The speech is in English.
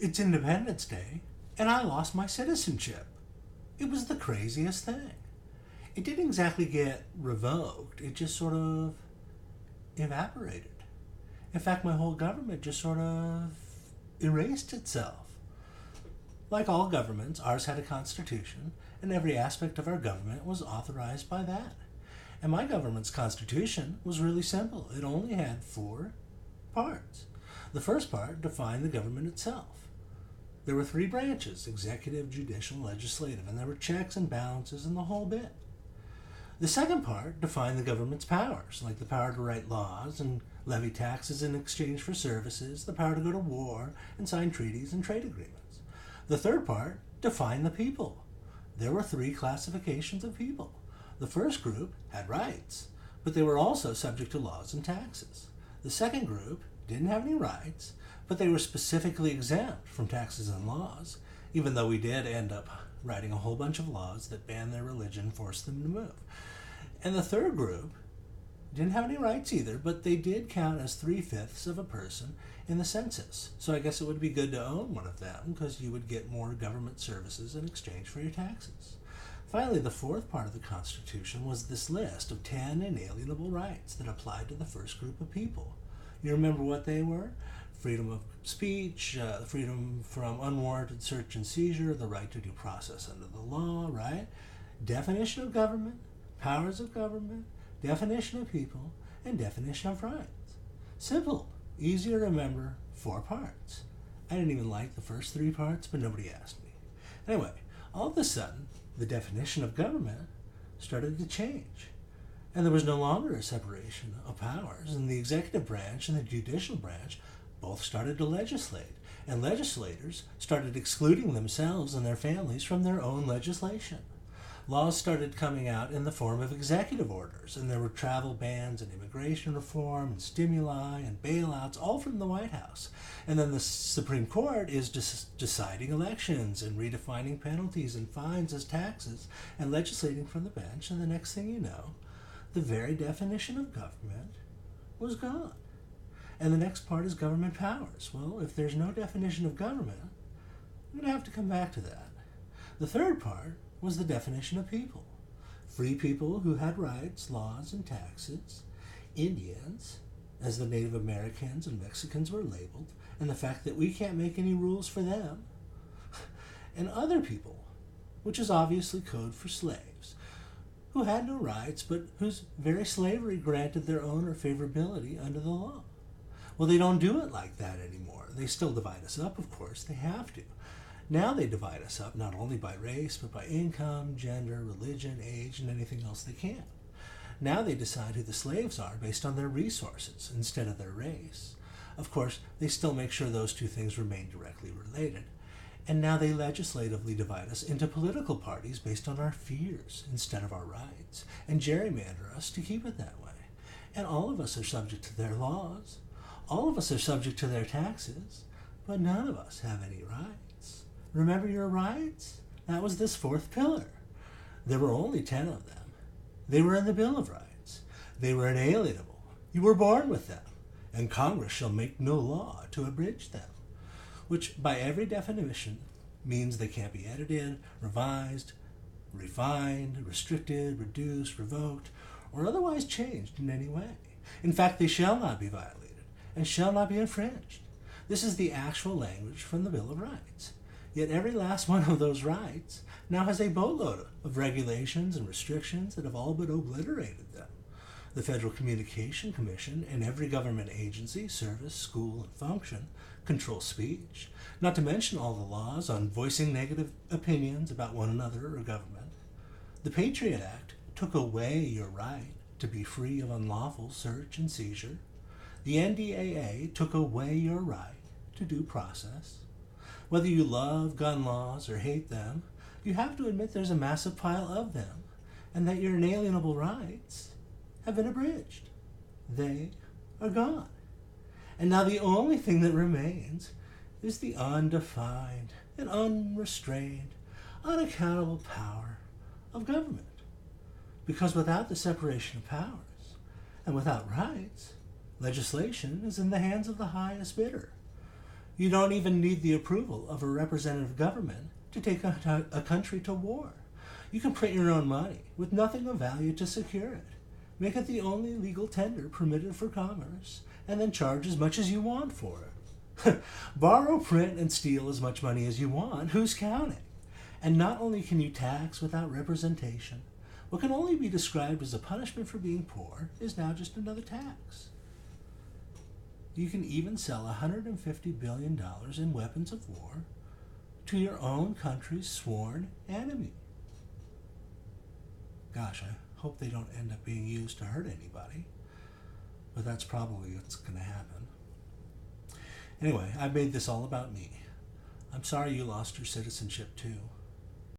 It's Independence Day, and I lost my citizenship. It was the craziest thing. It didn't exactly get revoked, it just sort of evaporated. In fact, my whole government just sort of erased itself. Like all governments, ours had a constitution, and every aspect of our government was authorized by that. And my government's constitution was really simple. It only had 4 parts. The first part defined the government itself. There were 3 branches: executive, judicial, legislative, and there were checks and balances and the whole bit. The second part defined the government's powers, like the power to write laws and levy taxes in exchange for services, the power to go to war and sign treaties and trade agreements. The third part defined the people. There were 3 classifications of people. The first group had rights, but they were also subject to laws and taxes. The second group didn't have any rights, but they were specifically exempt from taxes and laws, even though we did end up writing a whole bunch of laws that banned their religion and forced them to move. And the third group didn't have any rights either, but they did count as 3/5 of a person in the census. So I guess it would be good to own one of them, because you would get more government services in exchange for your taxes. Finally, the fourth part of the Constitution was this list of 10 inalienable rights that applied to the first group of people. You remember what they were? Freedom of speech, freedom from unwarranted search and seizure, the right to due process under the law, right? Definition of government, powers of government, definition of people, and definition of rights. Simple, easy to remember, 4 parts. I didn't even like the first 3 parts, but nobody asked me. Anyway, all of a sudden, the definition of government started to change. And there was no longer a separation of powers, and the executive branch and the judicial branch both started to legislate, and legislators started excluding themselves and their families from their own legislation. Laws started coming out in the form of executive orders, and there were travel bans and immigration reform and stimuli and bailouts, all from the White House. And then the Supreme Court is deciding elections and redefining penalties and fines as taxes and legislating from the bench, and the next thing you know, the very definition of government was gone. And the next part is government powers. Well, if there's no definition of government, I'm going to have to come back to that. The third part was the definition of people. Free people who had rights, laws, and taxes. Indians, as the Native Americans and Mexicans were labeled, and the fact that we can't make any rules for them. And other people, which is obviously code for slaves, who had no rights, but whose very slavery granted their owner favorability under the law. Well, they don't do it like that anymore. They still divide us up, of course. They have to. Now they divide us up not only by race, but by income, gender, religion, age, and anything else they can. Now they decide who the slaves are based on their resources instead of their race. Of course, they still make sure those 2 things remain directly related. And now they legislatively divide us into political parties based on our fears instead of our rights, and gerrymander us to keep it that way. And all of us are subject to their laws. All of us are subject to their taxes, but none of us have any rights. Remember your rights? That was this 4th pillar. There were only 10 of them. They were in the Bill of Rights. They were inalienable. You were born with them, and Congress shall make no law to abridge them, which by every definition means they can't be edited, revised, refined, restricted, reduced, revoked, or otherwise changed in any way. In fact, they shall not be violated and shall not be infringed. This is the actual language from the Bill of Rights. Yet every last one of those rights now has a boatload of regulations and restrictions that have all but obliterated them. The Federal Communication Commission and every government agency, service, school, and function control speech, not to mention all the laws on voicing negative opinions about one another or government. The Patriot Act took away your right to be free of unlawful search and seizure. The NDAA took away your right to due process. Whether you love gun laws or hate them, you have to admit there's a massive pile of them, and that your inalienable rights have been abridged. They are gone. And now the only thing that remains is the undefined and unrestrained, unaccountable power of government. Because without the separation of powers and without rights, legislation is in the hands of the highest bidder. You don't even need the approval of a representative government to take a country to war. You can print your own money with nothing of value to secure it. Make it the only legal tender permitted for commerce, and then charge as much as you want for it. Borrow, print, and steal as much money as you want. Who's counting? And not only can you tax without representation, what can only be described as a punishment for being poor is now just another tax. You can even sell $150 billion in weapons of war to your own country's sworn enemy. Gosh, I hope they don't end up being used to hurt anybody, but that's probably what's going to happen. Anyway, I've made this all about me. I'm sorry you lost your citizenship too.